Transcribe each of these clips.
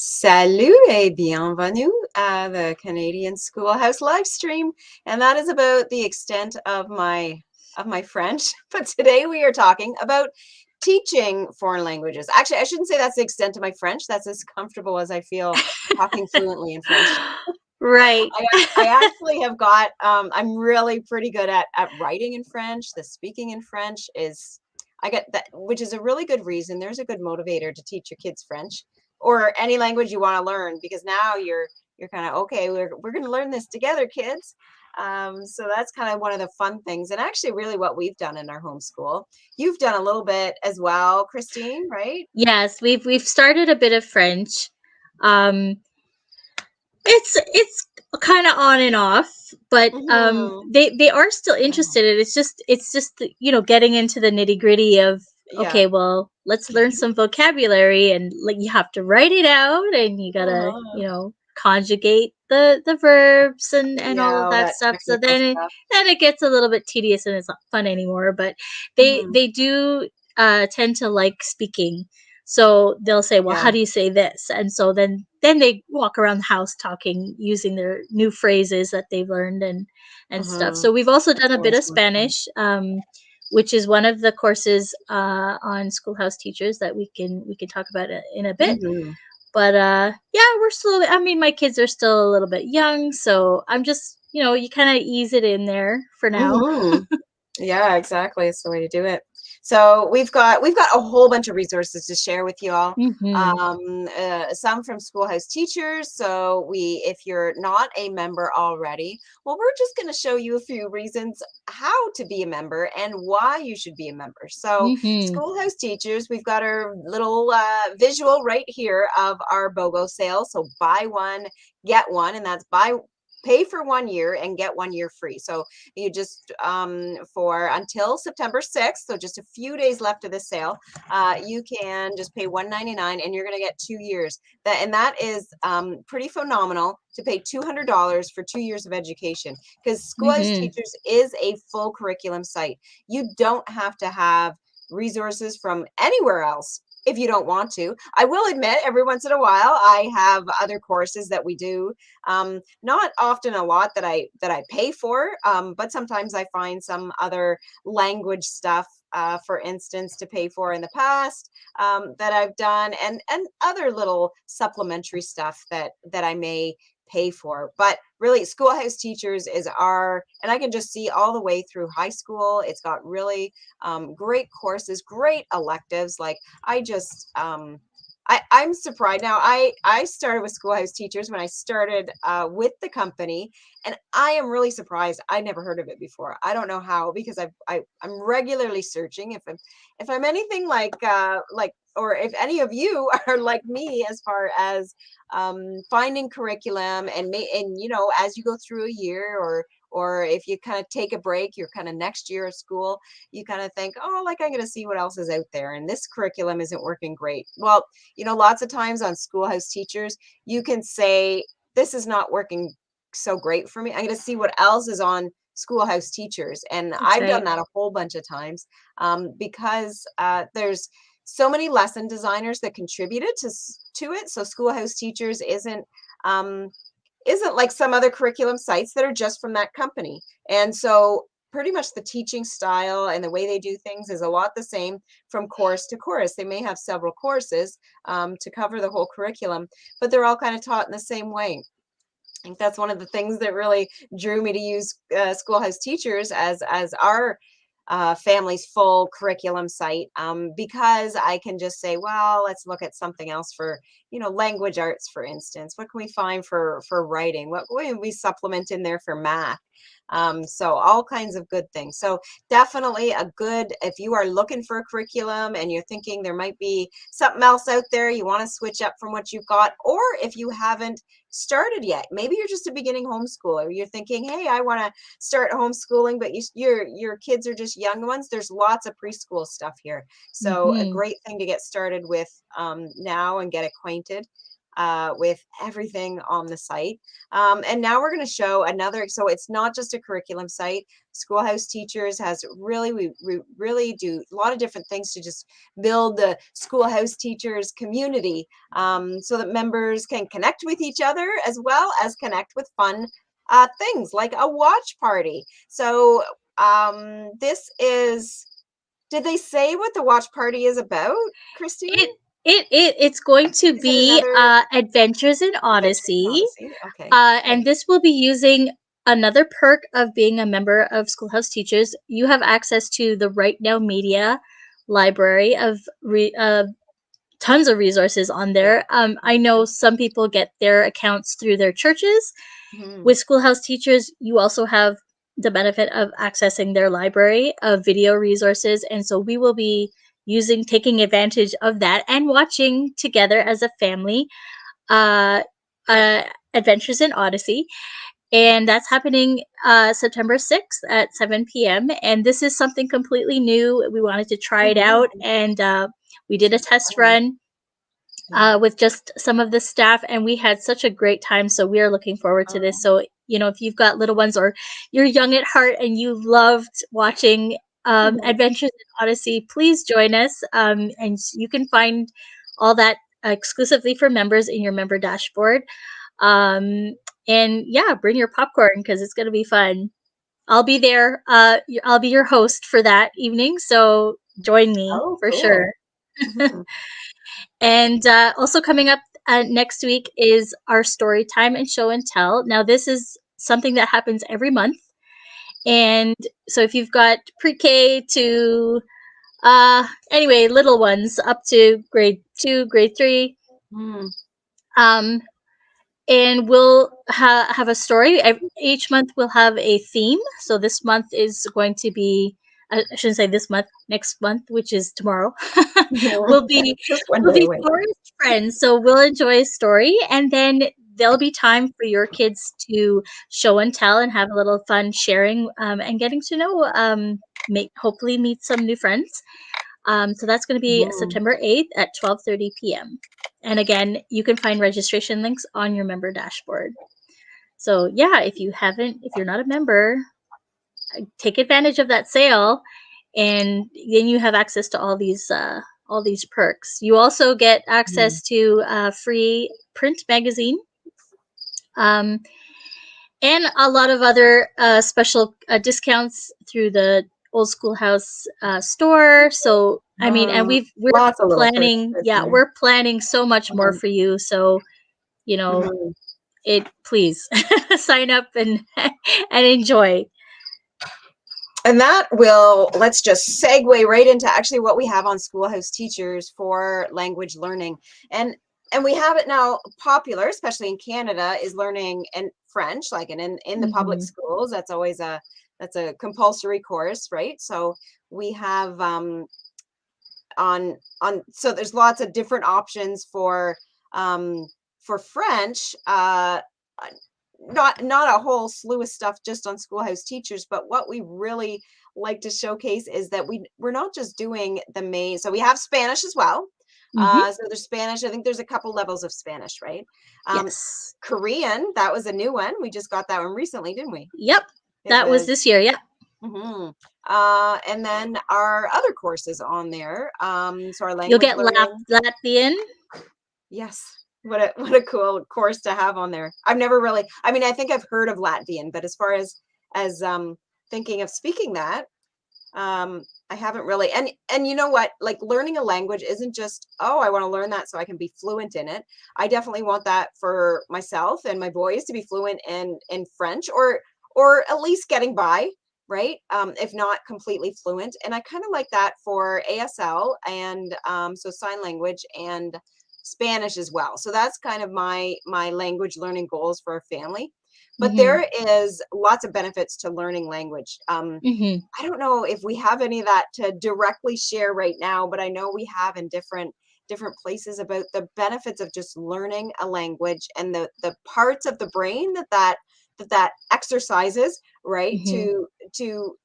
Salut et bienvenue à the Canadian Schoolhouse live stream. And that is about the extent of my French. But today we are talking about teaching foreign languages. Actually, I shouldn't say that's the extent of my French. That's as comfortable as I feel talking fluently in French. Right. I actually have got I'm really pretty good at writing in French. The speaking in French is I get that, which is a really good reason. There's a good motivator to teach your kids French or any language you want to learn, because now you're kind of okay, we're going to learn this together, kids. So that's kind of one of the fun things, and actually really what we've done in our homeschool. You've done a little bit as well, Christine, right? Yes, we've started a bit of French. Um it's kind of on and off, but Hmm. they are still Yeah. interested. It's just getting into the nitty-gritty of Yeah. okay, well, let's learn some vocabulary and like you have to write it out and you got to, Uh-huh. conjugate the verbs and all Yeah, of all that that stuff. So technical stuff. then it gets a little bit tedious and it's not fun anymore, but they Mhm. they do tend to like speaking. So they'll say, "Well, how Yeah. do you say this?" And so then they walk around the house talking using their new phrases that they've learned and stuff. Mhm. So we've also That's done a bit always of more fun. Spanish, which is one of the courses on Schoolhouse Teachers that we can talk about it in a bit. Mhm. But yeah, we're slowly. I mean, my kids are still a little bit young, so I'm just you kind of ease it in there for now. Mhm. Yeah, exactly. It's the way to do it. So we've got a whole bunch of resources to share with you all. Hmm. Some from Schoolhouse Teachers. So if you're not a member already, well, we're just going to show you a few reasons how to be a member and why you should be a member. So Hmm. Schoolhouse Teachers, we've got our little visual right here of our BOGO sale. So buy one, get one, and that's pay for 1 year and get 1 year free. So you just for until September 6th, so just a few days left of the sale, you can just pay $199 and you're going to get 2 years. That is pretty phenomenal to pay $200 for 2 years of education, because Schoolhouse Hmm. Teachers is a full curriculum site. You don't have to have resources from anywhere else if you don't want to. I will admit, every once in a while, I have other courses that we do. Not often a lot that I pay for, but sometimes I find some other language stuff, for instance, to pay for in the past, that I've done, and other little supplementary stuff that I may pay for. But really, Schoolhouse Teachers is and I can just see all the way through high school. It's got really great courses, great electives. Like I just I'm surprised now. I started with Schoolhouse Teachers when I started with the company, and I am really surprised. I never heard of it before. I don't know how, because I'm regularly searching. If I'm anything like, or if any of you are like me as far as finding curriculum, and as you go through a year, or if you kind of take a break, you're kind of next year of school, you kind of think, oh, like I'm going to see what else is out there, and this curriculum isn't working great. Well, lots of times on Schoolhouse Teachers, you can say, this is not working so great for me. I'm going to see what else is on Schoolhouse Teachers. And That's I've done right. that a whole bunch of times, because there's so many lesson designers that contributed to it. So Schoolhouse Teachers um, isn't like some other curriculum sites that are just from that company. And so pretty much the teaching style and the way they do things is a lot the same from course to course. They may have several courses to cover the whole curriculum, but they're all kind of taught in the same way. I think that's one of the things that really drew me to use Schoolhouse Teachers as our family's full curriculum site, because I can just say, well, let's look at something else for, language arts, for instance. What can we find for writing? What can we supplement in there for math? So all kinds of good things. So definitely if you are looking for a curriculum and you're thinking there might be something else out there, you want to switch up from what you've got, or if you haven't started yet, maybe you're just a beginning homeschooler, you're thinking, hey, I want to start homeschooling, but your kids are just young ones. There's lots of preschool stuff here, so a Hmm. great thing to get started with now and get acquainted. with everything on the site. And now we're going to show another. So it's not just a curriculum site. Schoolhouse Teachers has really, we really do a lot of different things to just build the Schoolhouse Teachers community, so that members can connect with each other as well as connect with fun things like a watch party. So this is, did they say what the watch party is about, Christine? It it's going to Is it be another Adventures in Adventures in Odyssey, Odyssey? Okay. and this will be using another perk of being a member of Schoolhouse Teachers. You have access to the Right Now Media library of tons of resources on Yeah. there. I know some people get their accounts through their churches. Mhm. With Schoolhouse Teachers, you also have the benefit of accessing their library of video resources. And so we will be taking advantage of that and watching together as a family uh, uh, Adventures in Odyssey. And that's happening September 6th at 7 p.m. And this is something completely new. We wanted to try it out, Mhm. and we did a Super test fun. run Yeah. with just some of the staff, and we had such a great time. So we are looking forward to this. So, if you've got little ones or you're young at heart and you loved watching Mhm. Adventures in Odyssey, please join us. And you can find all that exclusively for members in your member dashboard. Um, and yeah, bring your popcorn because it's going to be fun. I'll be there. I'll be your host for that evening. So join me Oh, for sure. cool. Mhm. And also coming up next week is our story time and show and tell. Now, this is something that happens every month. And so if you've got pre-K to, anyway, little ones up to grade 2, grade 3, Mm. um, and we'll have a story. Each month we'll have a theme. So this month is going to be, I shouldn't say this month, next month, which is tomorrow, will be Just one will day be away. forest friends. So we'll enjoy a story, and then there'll be time for your kids to show and tell and have a little fun sharing, and getting to know, make hopefully meet some new friends. So that's going to be Mhm. September 8th at 12:30 p.m. And again, you can find registration links on your member dashboard. So yeah, if you're not a member, take advantage of that sale, and then you have access to all these perks. You also get Mhm. access to a free print magazine, um, and a lot of other special discounts through the Old Schoolhouse store. So I mean, and Mm. Lots of little perks, isn't there? we're planning so much more Mhm. for you. So you know, Mhm. it please sign up and and enjoy. And that will, let's just segue right into actually what we have on Schoolhouse Teachers for language learning. And we have it now popular, especially in Canada, is learning in French, like in the public Hmm. schools. That's a compulsory course, right? So we have on so there's lots of different options for French. Uh, not a whole slew of stuff just on Schoolhouse Teachers, but what we really like to showcase is that we're not just doing the main. So we have Spanish as well. Hmm. So there's Spanish. I think there's a couple levels of Spanish, right? Um, Yes. Korean, that was a new one. We just got that one recently, didn't we? Yep. It That was was. this year. Yeah. Mhm. And then our other courses on there. So our You'll language get learning. Latvian. Yes. What a cool course to have on there. I've never really, I mean, I think I've heard of Latvian, but as far as thinking of speaking that, I haven't really. And you know what? Like learning a language isn't just, oh, I want to learn that so I can be fluent in it. I definitely want that for myself and my boys to be fluent in French, or at least getting by, right? If not completely fluent. And I kind of like that for ASL and so sign language and Spanish as well. So that's kind of my language learning goals for our family. But Hmm. there is lots of benefits to learning language. Hmm. I don't know if we have any of that to directly share right now, but I know we have in different places about the benefits of just learning a language and the parts of the brain that exercises, right? Hmm. To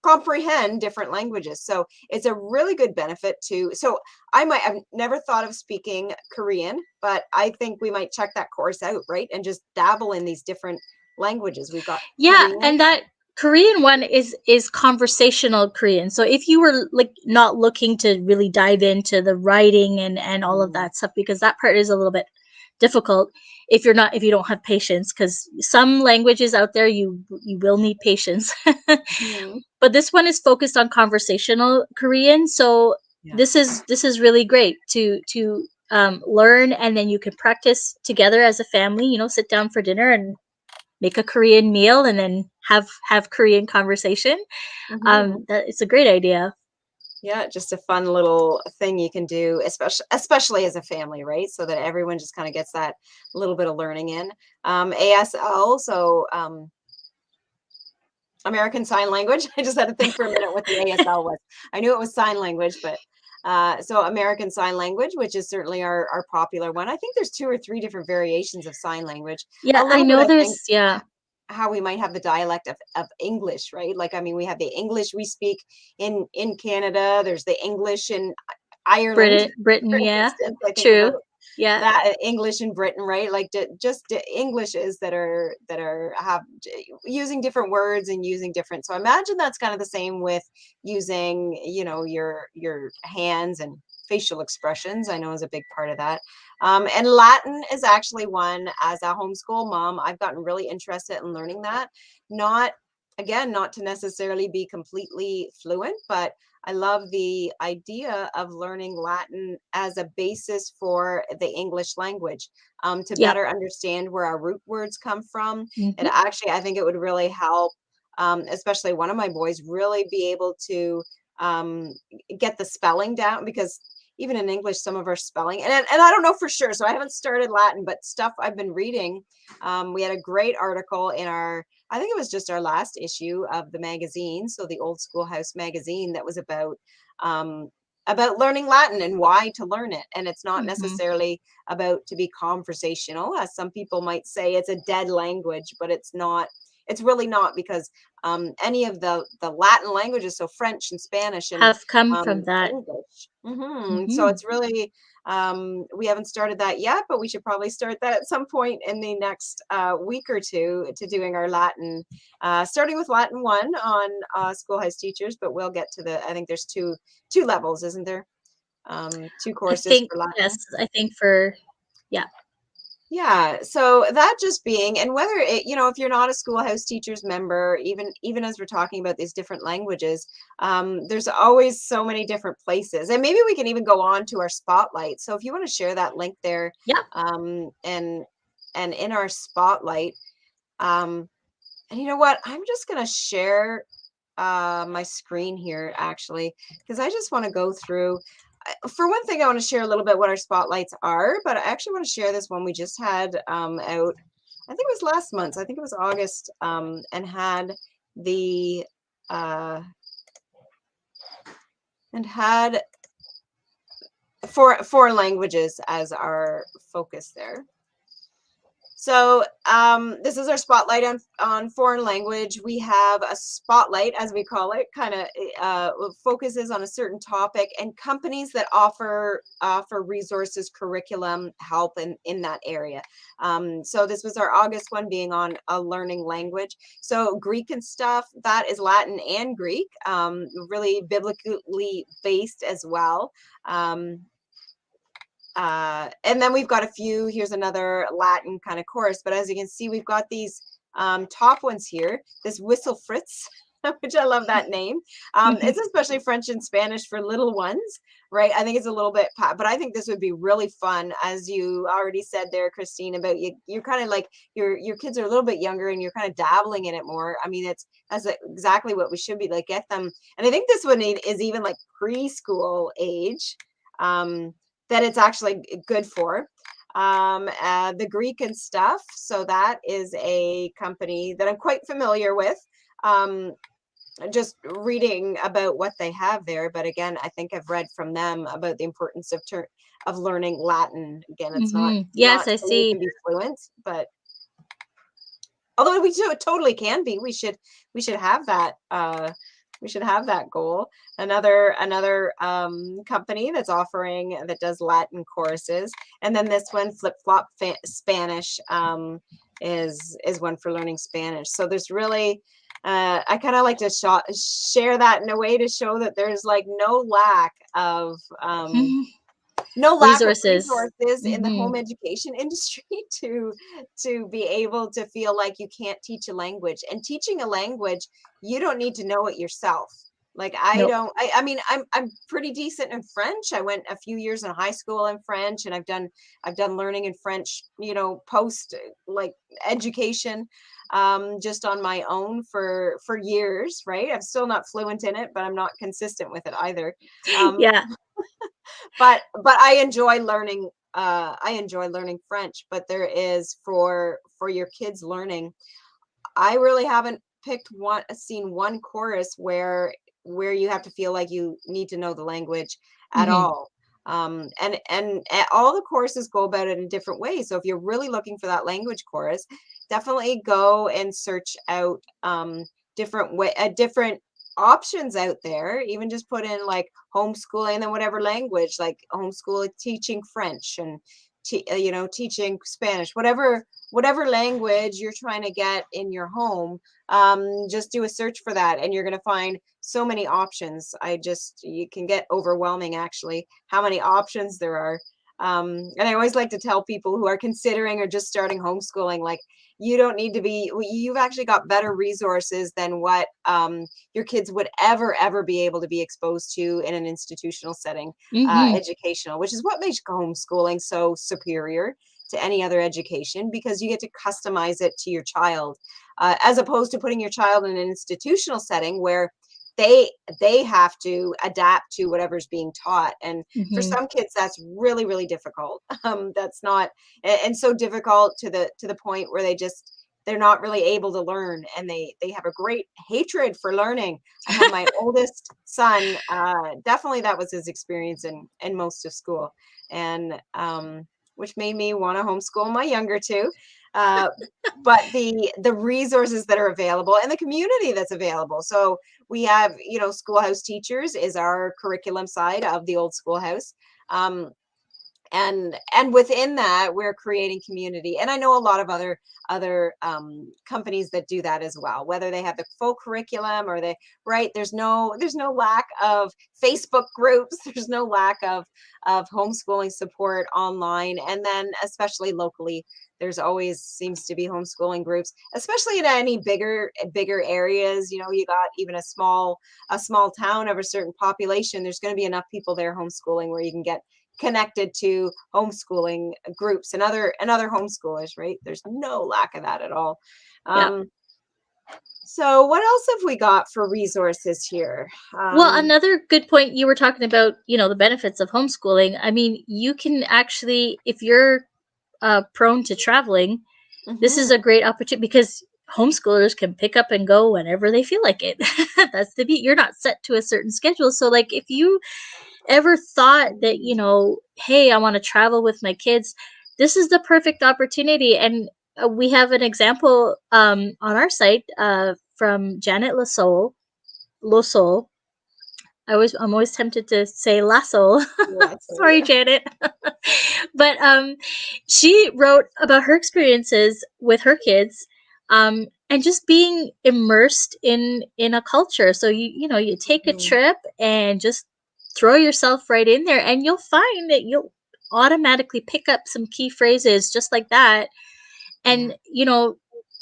comprehend different languages. So it's a really good benefit to, so I've never thought of speaking Korean, but I think we might check that course out, right? And just dabble in these different languages. We've got Yeah, and Korean. that Korean one is conversational Korean. So if you were like not looking to really dive into the writing and all of Mm, that stuff, because that part is a little bit difficult if you don't have patience, because some languages out there you will need patience. mhm. But this one is focused on conversational Korean. So Yeah. this is really great to learn, and then you can practice together as a family. Sit down for dinner and make a Korean meal, and then have Korean conversation. Mhm. That it's a great idea. Yeah, just a fun little thing you can do, especially as a family, right? So that everyone just kind of gets that little bit of learning in. ASL, so American Sign Language. I just had to think for a minute what the ASL was. I knew it was sign language, but so American Sign Language, which is certainly our popular one. I think there's two or three different variations of sign language. Yeah, A I little bit, know I think, there's, yeah, how we might have the dialect of English, right? Like, I mean, we have the English we speak in Canada. There's the English in Ireland, Britain, for yeah, instance. I think true, about yeah. that English in Britain, right? Like just Englishes that are have using different words and using different. So I imagine that's kind of the same with using, your hands and facial expressions. I know is a big part of that. And Latin is actually one, as a homeschool mom, I've gotten really interested in learning that. Not Again, not to necessarily be completely fluent, but I love the idea of learning Latin as a basis for the English language, to Yep. better understand where our root words come from. And Hmm. actually, I think it would really help, especially one of my boys, really be able to um, get the spelling down, because even in English, some of our spelling, and I don't know for sure, so I haven't started Latin, but stuff I've been reading. We had a great article in I think it was just our last issue of the magazine, so the Old Schoolhouse magazine, that was about learning Latin and why to learn it. And it's not Hmm. necessarily about to be conversational, as some people might say it's a dead language, but it's not. It's really not, because any of the Latin languages, so French and Spanish and Have come from that. English. So Hmm. it's really, we haven't started that yet, but we should probably start that at some point in the next week or two, to doing our Latin, starting with Latin 1 on Schoolhouse Teachers, but we'll get to I think there's two levels, isn't there? Two I courses think, for yes, Latin. I think for, yeah. Yeah, so that just being, and whether if you're not a Schoolhouse Teachers member, even as we're talking about these different languages, there's always so many different places, and maybe we can even go on to our spotlight. So if you want to share that link there, Yeah. and in our spotlight, um, and you know what, I'm just gonna share my screen here, actually, because I just want to go through. For one thing, I want to share a little bit what our spotlights are, but I actually want to share this one we just had out. I think it was last month. I think it was August, and had the uh, and had four languages as our focus there. So this is our spotlight on foreign language. We have a spotlight, as we call it, kind of focuses on a certain topic, and companies that offer resources, curriculum, help in that area. So this was our August one, being on a learning language. So Greek and stuff, that is Latin and Greek, really biblically based as well. Um, and then we've got a few. Here's another Latin kind of course, but as you can see, we've got these top ones here. This Whistle Fritz, which I love that name. It's especially French and Spanish for little ones, right? I think it's a little bit, but I think this would be really fun, as you already said there, Christine, about you. You're kind of like your kids are a little bit younger, and you're kind of dabbling in it more. I mean, that's exactly what we should be like. Get them, and I think this one is even like preschool age. Um, that it's actually good for. The Greek and stuff. So that is a company that I'm quite familiar with. Um, just reading about what they have there. But again, I think I've read from them about the importance of learning Latin. Again, it's not Hmm. not Yes, I so you see. can be fluent, but although we totally can be, we should have that. We should have that goal. Another company that's offering that does Latin courses, and then this one, Flip Flop Spanish, is one for learning Spanish. So there's really, I kind of like to share that in a way to show that there's like no lack of Resources. resources in the Hmm. home education industry to be able to feel like you can't teach a language. And teaching a language, you don't need to know it yourself. Like I Nope. don't I mean I'm pretty decent in French. I went a few years in high school in French, and I've done learning in French, post like education, just on my own for years, right? I'm still not fluent in it, but I'm not consistent with it either. um, Yeah. but I enjoy learning French. But there is, for your kids learning, I really haven't seen one course where you have to feel like you need to know the language at Hmm. all. And all the courses go about it in different ways. So if you're really looking for that language course, definitely go and search out different options out there. Even just put in like homeschooling, and then whatever language, like homeschool teaching French, and teaching Spanish, whatever language you're trying to get in your home. Just do a search for that, and you're going to find so many options. You can get overwhelming, actually, how many options there are. And I always like to tell people who are considering or just starting homeschooling, like, you don't need to be, you've actually got better resources than what your kids would ever be able to be exposed to in an institutional setting, Hmm. educational, which is what makes homeschooling so superior to any other education, because you get to customize it to your child, as opposed to putting your child in an institutional setting where they have to adapt to whatever's being taught. And for Hmm. some kids, that's really difficult. That's not, and so difficult to the point where they're not really able to learn, and they have a great hatred for learning. I have my oldest son, definitely that was his experience in most of school, and which made me want to homeschool my younger two. Uh, but the resources that are available, and the community that's available. So we have, schoolhouse teachers is our curriculum side of the old schoolhouse. Um, and within that, we're creating community. And I know a lot of other companies that do that as well, whether they have the full curriculum or they, right, there's no lack of Facebook groups. There's no lack of homeschooling support online. And then especially locally, there's always seems to be homeschooling groups, especially in any bigger areas. You got even a small town of a certain population, there's going to be enough people there homeschooling where you can get connected to homeschooling groups and other homeschoolers, right? There's no lack of that at all. Yeah. So what else have we got for resources here? Well, another good point, you were talking about, the benefits of homeschooling. I mean, you can actually, if you're prone to traveling, this is Mhm. a great opportunity because homeschoolers can pick up and go whenever they feel like it. That's the beauty. You're not set to a certain schedule. So, like, if you ever thought that, hey, I want to travel with my kids, this is the perfect opportunity. And we have an example on our site from Janet Losol. I'm always tempted to say Lasso. Let's Sorry, see. Janet. But she wrote about her experiences with her kids, and just being immersed in a culture. So you take a Mhm. trip and just throw yourself right in there, and you'll find that you'll automatically pick up some key phrases just like that. Yeah. And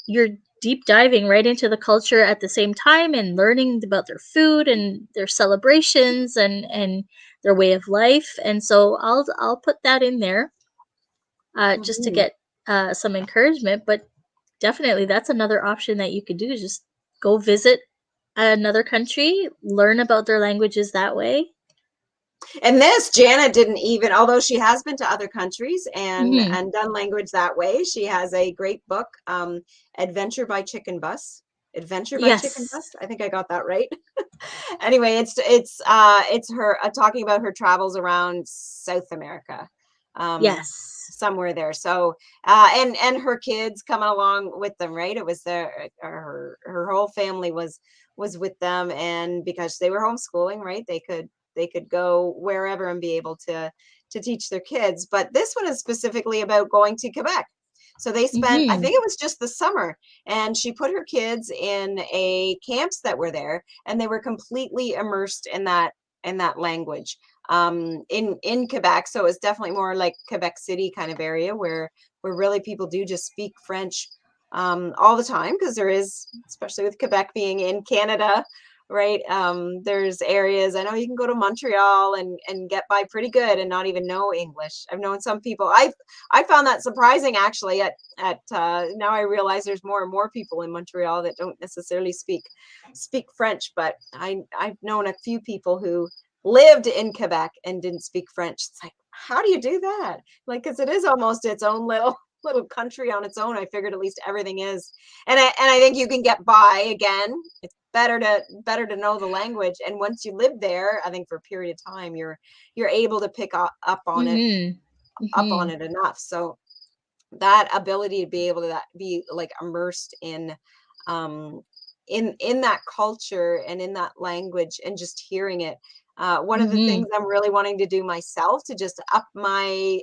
you're deep diving right into the culture at the same time and learning about their food and their celebrations and their way of life. And so I'll put that in there just to Mhm. get some encouragement. But definitely, that's another option that you could do, is just go visit another country, learn about their languages that way. And this, Janet didn't even, although she has been to other countries and Hmm. and done language that way. She has a great book, Adventure by Chicken Bus. Adventure by Chicken Yes. Bus. I think I got that right. Anyway, it's her, talking about her travels around South America, Yes. somewhere there. So and her kids coming along with them, right? It was her whole family was with them, and because they were homeschooling, right, they could go wherever and be able to teach their kids. But this one is specifically about going to Quebec. So they spent, I Mm-hmm. think it was just the summer, and she put her kids in a camps that were there, and they were completely immersed in that language in Quebec. So it's definitely more like Quebec City kind of area where really people do just speak French all the time, because there is, especially with Quebec being in Canada, right? There's areas, I know you can go to Montreal and get by pretty good and not even know English. I've known some people. I found that surprising, actually. At Now I realize there's more and more people in Montreal that don't necessarily speak French, but I've known a few people who lived in Quebec and didn't speak French. It's like, how do you do that? Like, because it is almost its own little country on its own. I figured at least everything is, and I think you can get by. Again, it's better to know the language, and once you live there, I think for a period of time, you're able to pick up on it, Mm-hmm. Mm-hmm. enough. So that ability to be able to be like immersed um in that culture and in that language and just hearing it. One of the Mm-hmm. things I'm really wanting to do myself to just up my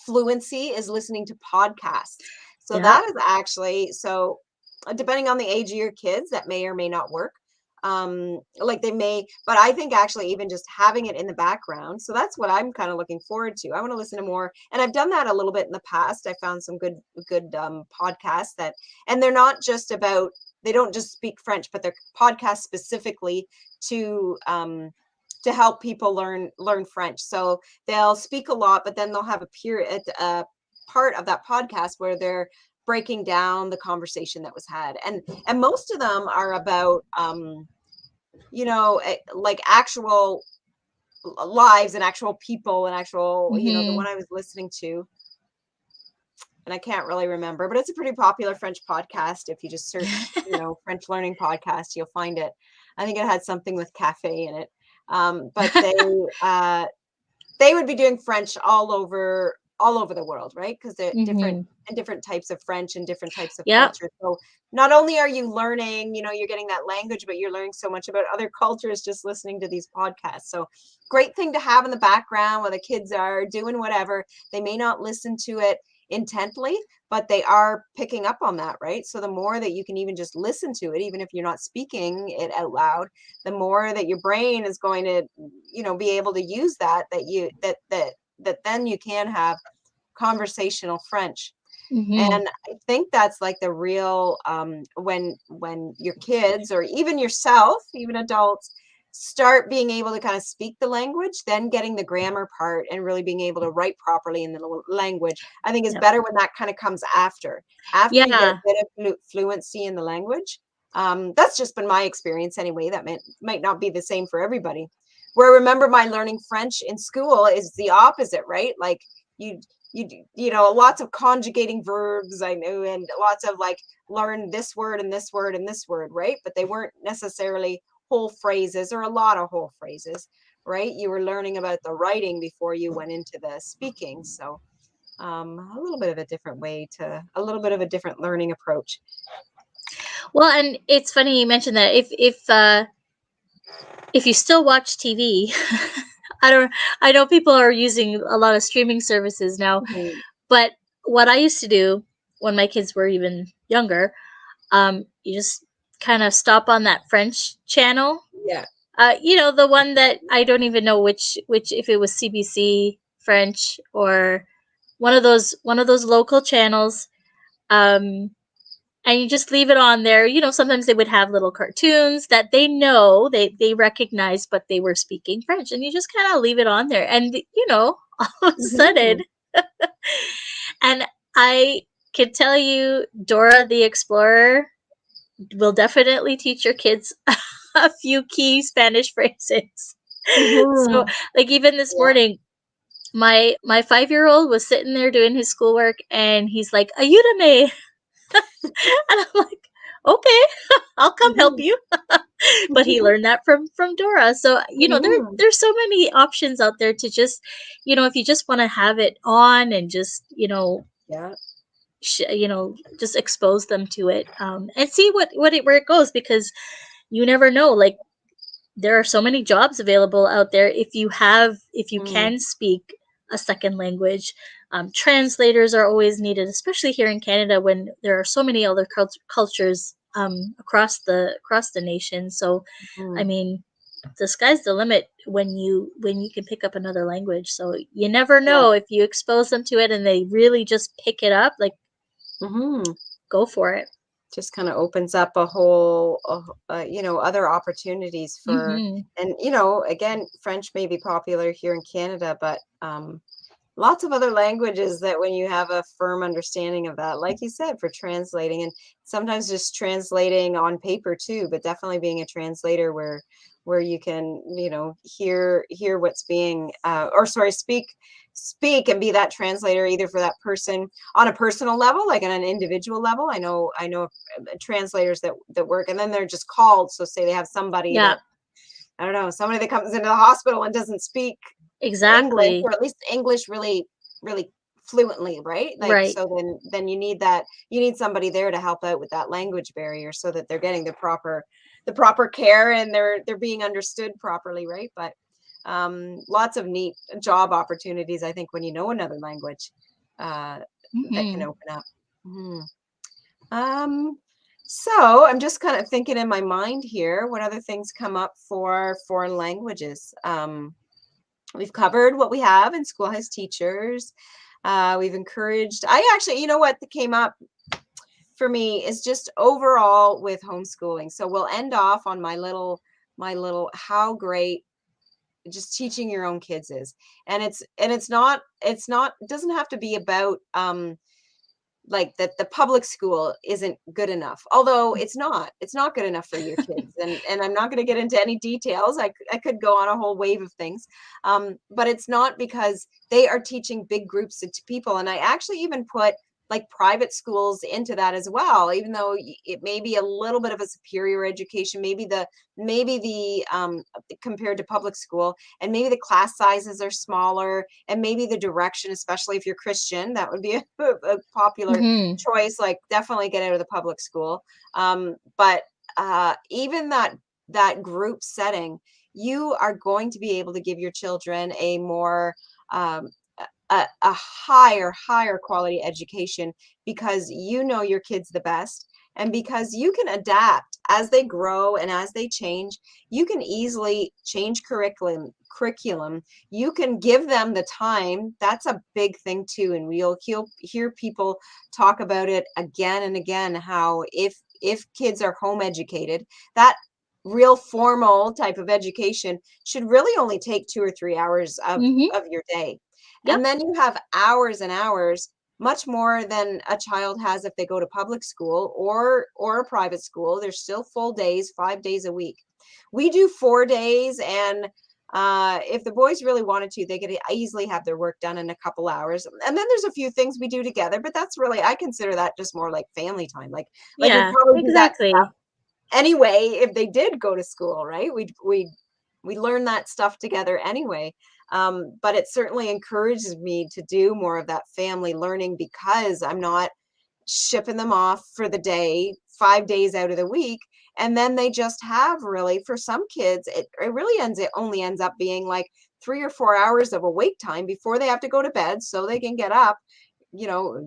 fluency is listening to podcasts. So Yep. that is actually, so depending on the age of your kids, that may or may not work. Like they may, but I think actually even just having it in the background. So that's what I'm kind of looking forward to. I want to listen to more, and I've done that a little bit in the past. I found some good podcasts that, and they're not just about, they don't just speak French, but they're podcasts specifically to help people learn French. So they'll speak a lot, but then they'll have a part of that podcast where they're breaking down the conversation that was had, and most of them are about like actual lives and actual people and actual, the Mm-hmm. one I was listening to, and I can't really remember, but it's a pretty popular French podcast. If you just search, French learning podcast, you'll find it. I think it had something with cafe in it. But uh, they would be doing French all over the world, right? Because they're different, Mm-hmm. and different types of French and different types of Yep. culture. So not only are you learning, you're getting that language, but you're learning so much about other cultures just listening to these podcasts. So great thing to have in the background while the kids are doing whatever. They may not listen to it intently, but they are picking up on that, right? So the more that you can even just listen to it, even if you're not speaking it out loud, the more that your brain is going to, be able to use that then you can have conversational French. Mm-hmm. And I think that's like the real, when your kids or even yourself, even adults, start being able to kind of speak the language, then getting the grammar part and really being able to write properly in the language, I think is Yep. better when that kind of comes after you get a Yeah. bit of fluency in the language. That's just been my experience anyway. That might not be the same for everybody. Where I remember my learning French in school is the opposite, right? Like you lots of conjugating verbs I knew, and lots of like learn this word and this word and this word, right? But they weren't necessarily whole phrases or a lot of whole phrases, right? You were learning about the writing before you went into the speaking. So a little bit of a different learning approach. Well, and it's funny you mentioned that if you still watch TV, I don't I know people are using a lot of streaming services now, Mhm. but what I used to do when my kids were even younger, you just kind of stop on that French channel. Yeah. The one that I don't even know which if it was CBC French or one of those local channels. Um, and you just leave it on there. Sometimes they would have little cartoons that they know they recognize, but they were speaking French, and you just kind of leave it on there, and all of a sudden, Mhm. and I can tell you, Dora the Explorer will definitely teach your kids a few key Spanish phrases. So, Mhm. like even this Yeah. morning, my 5-year-old was sitting there doing his schoolwork, and he's like, "Ayúdame," and I'm like, "Okay, I'll come help Mhm. you." But he learned that from Dora. So Mhm. there's so many options out there to just, if you just want to have it on and just Yeah. just expose them to it, and see where it goes, because you never know. Like, there are so many jobs available out there if you Mm, can speak a second language. Translators are always needed, especially here in Canada when there are so many other cultures across the nation. So, I mm, mean, the sky's the limit when you can pick up another language. So you never yeah. know, if you expose them to it and they really just pick it up, like, Hmm. go for it. Just kind of opens up a whole, other opportunities for, Hmm. and, again, French may be popular here in Canada, but lots of other languages that when you have a firm understanding of that, like you said, for translating and sometimes just translating on paper too, but definitely being a translator where you can, hear what's being or sorry, speak and be that translator either for that person on a personal level, like on an individual level. I know translators that work and then they're just called. So say they have somebody Yeah, that, I don't know, somebody that comes into the hospital and doesn't speak English, exactly. or at least English really, really fluently, right? Like, Right. so then you need somebody there to help out with that language barrier so that they're getting the proper care and they're being understood properly, right? But lots of neat job opportunities, I think, when you know another language, uh, that can Hmm. open up. Mhm. Um, so I'm just kind of thinking in my mind here, what other things come up for foreign languages? We've covered what we have in school has teachers. We've encouraged. I actually, you know what that came up for me is just overall with homeschooling. So we'll end off on my little how great just teaching your own kids is, and it's not it doesn't have to be about like that the public school isn't good enough, although it's not good enough for your kids, and I'm not going to get into any details. I could go on a whole wave of things, but it's not because they are teaching big groups of people, and I actually even put like private schools into that as well, even though it may be a little bit of a superior education, maybe the compared to public school, and maybe the class sizes are smaller, and maybe the direction, especially if you're Christian, that would be a popular Hmm. choice. Like, definitely get out of the public school. But even that group setting, you are going to be able to give your children a more um, a higher quality education because you know your kids the best, and because you can adapt as they grow and as they change. You can easily change curriculum. You can give them the time. That's a big thing too, and we'll hear people talk about it again and again, how if kids are home educated, that real formal type of education should really only take 2 or 3 hours Hmm. of your day, Yep. and then you have hours and hours, much more than a child has if they go to public school or a private school. There's still full days, 5 days a week. We do 4 days, and if the boys really wanted to, they could easily have their work done in a couple hours. And then there's a few things we do together, but that's really, I consider that just more like family time. Like we'd Yeah, probably do that stuff exactly. anyway if they did go to school, right? We learn that stuff together anyway. But it certainly encourages me to do more of that family learning because I'm not shipping them off for the day 5 days out of the week, and then they just have, really, for some kids, it really it only ends up being like 3 or 4 hours of awake time before they have to go to bed so they can get up,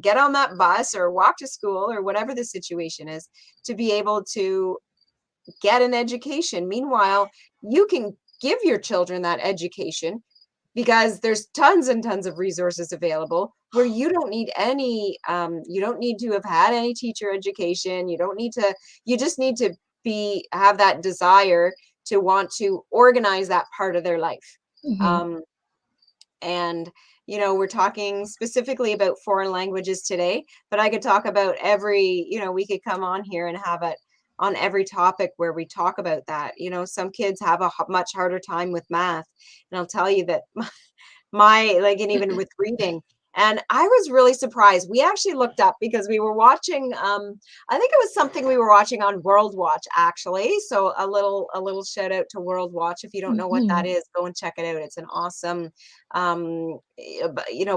get on that bus or walk to school or whatever the situation is, to be able to get an education. Meanwhile, you can give your children that education because there's tons and tons of resources available where you don't need to have had any teacher education. You just need to have that desire to want to organize that part of their life. Hmm. Um, and we're talking specifically about foreign languages today, but I could talk about we could come on here and have it on every topic where we talk about that. Some kids have a much harder time with math, and I'll tell you that my, like, and even with reading. And I was really surprised. We actually looked up because we were watching, I think it was something we were watching on World Watch, actually. So a little shout out to World Watch. If you don't know what that Mhm. is, go and check it out. It's an awesome,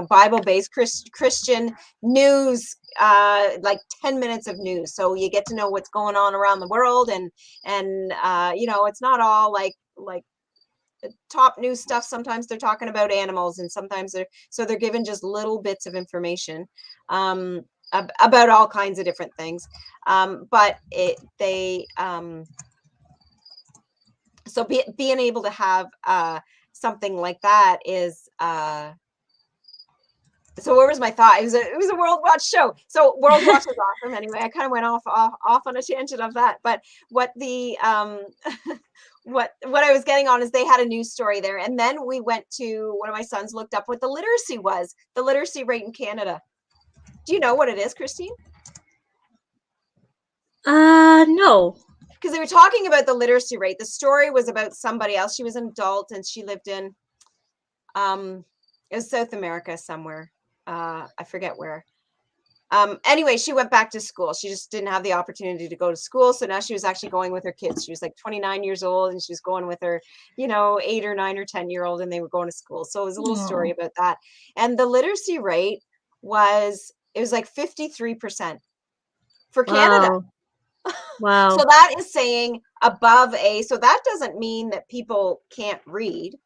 Bible-based Christian news, like 10 minutes of news. So you get to know what's going on around the world, and it's not all like top news stuff. Sometimes they're talking about animals, and sometimes they're given just little bits of information, um about all kinds of different things. But it they so being able to have something like that is so where was my thought? It was a World Watch show. So World Watch is awesome. Anyway, I kind of went off on a tangent of that. But what the what I was getting on is they had a news story there, and then we went to one of my sons looked up what the literacy rate in Canada. Do you know what it is, Christine? No. Because they were talking about the literacy rate. The story was about somebody else. She was an adult and she lived in it was South America somewhere. I forget where. Anyway, she went back to school. She just didn't have the opportunity to go to school. So now she was actually going with her kids. She was like 29 years old and she was going with her, 8 or 9 or 10-year-old, and they were going to school. So it was a little story Oh, about that. And the literacy rate it was like 53% for Canada. wow. So Wow. that is saying above A. So that doesn't mean that people can't read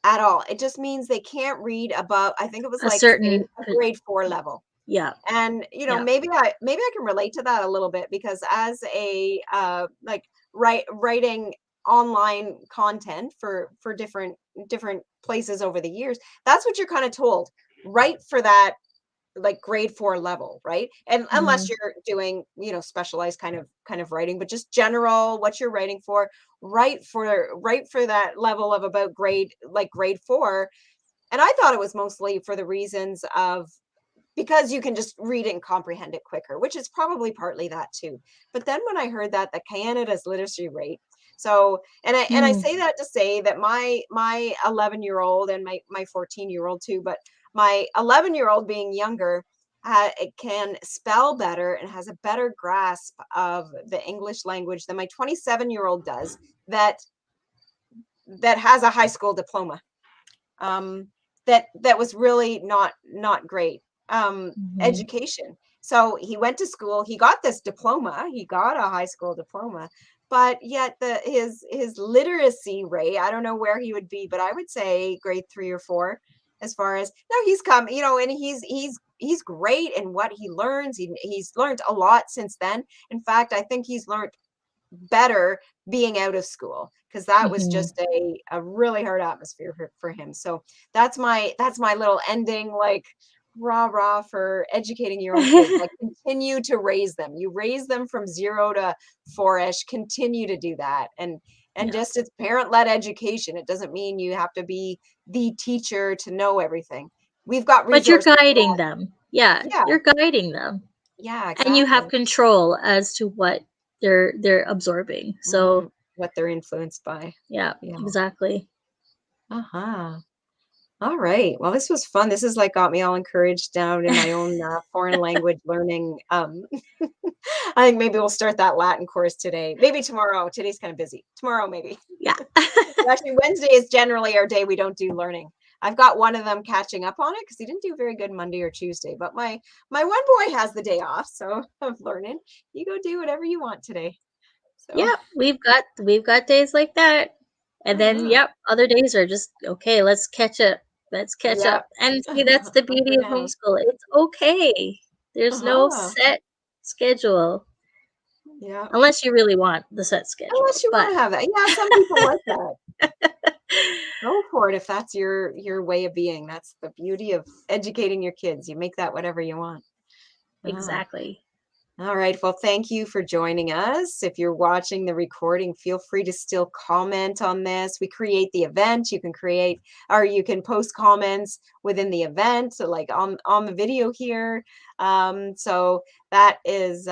at all. It just means they can't read above, I think it was A like say certain a grade 4 level. yeah. And Yeah. maybe I can relate to that a little bit because as a like writing online content for different places over the years, that's what you're kind of told. Write for that like grade 4 level, right? And unless Mhm. you're doing, specialized kind of writing, but just general what you're writing for, write for that level of about grade 4. And I thought it was mostly for the reasons of because you can just read it and comprehend it quicker, which is probably partly that too. But then when I heard that the Canada's literacy rate, so and I Mm. say that to say that my 11-year-old and my 14-year-old too, but my 11-year-old being younger, it can spell better and has a better grasp of the English language than my 27-year-old does. That has a high school diploma. um, that was really not great Mhm. education. So he went to school, he got this diploma, he got a high school diploma, but yet his literacy rate, I don't know where he would be, but I would say grade 3 or 4 as far as now he's come, and he's great in what he learns. He's learned a lot since then. In fact, I think he's learned better being out of school because that was Mhm. just a really hard atmosphere for him. So that's my little ending, like rah rah for educating your own kids. Like continue to raise them. You raise them from 0 to 4-ish. Continue to do that, and Yeah. just it's parent led education. It doesn't mean you have to be the teacher to know everything. We've got But you're resources for guiding that. them. Yeah, Yeah, you're guiding them. yeah, And you have exactly. control as to what they're absorbing. So, What they're influenced by. yeah, Yeah. exactly. Uh-huh. All right. Well, this was fun. This has like got me all encouraged down in my own foreign language learning. I think maybe we'll start that Latin course today. Maybe tomorrow. Today's kind of busy. Tomorrow, maybe. Yeah. Actually, Wednesday is generally our day we don't do learning. I've got one of them catching up on it because he didn't do very good Monday or Tuesday. But my one boy has the day off, so of learning. You go do whatever you want today. So, Yeah, we've got days like that. And then uh-huh. yep, other days are just okay, let's catch up. Let's catch Yep. up. And see, that's the Up beauty or of down. homeschool. It's okay. There's no Uh-huh. set schedule Yeah. unless you really want the set schedule. Unless you But wanna have that. Yeah, some people like that. Go for it if that's your way of being. That's the beauty of educating your kids. You make that whatever you want. Ah, exactly. all right. Well, thank you for joining us. If you're watching the recording, feel free to still comment on this. We create the event. You can create or you can post comments within the event, so like on the video here. So that is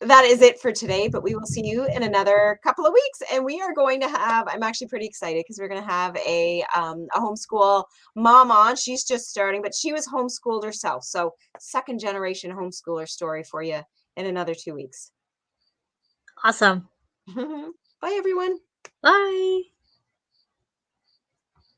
that is it for today, but we will see you in another couple of weeks. And we are going to have, I'm actually pretty excited because we're going to have a homeschool mom on. She's just starting, but she was homeschooled herself. So second generation homeschooler story for you in another 2 weeks. Awesome. Bye, everyone. Bye.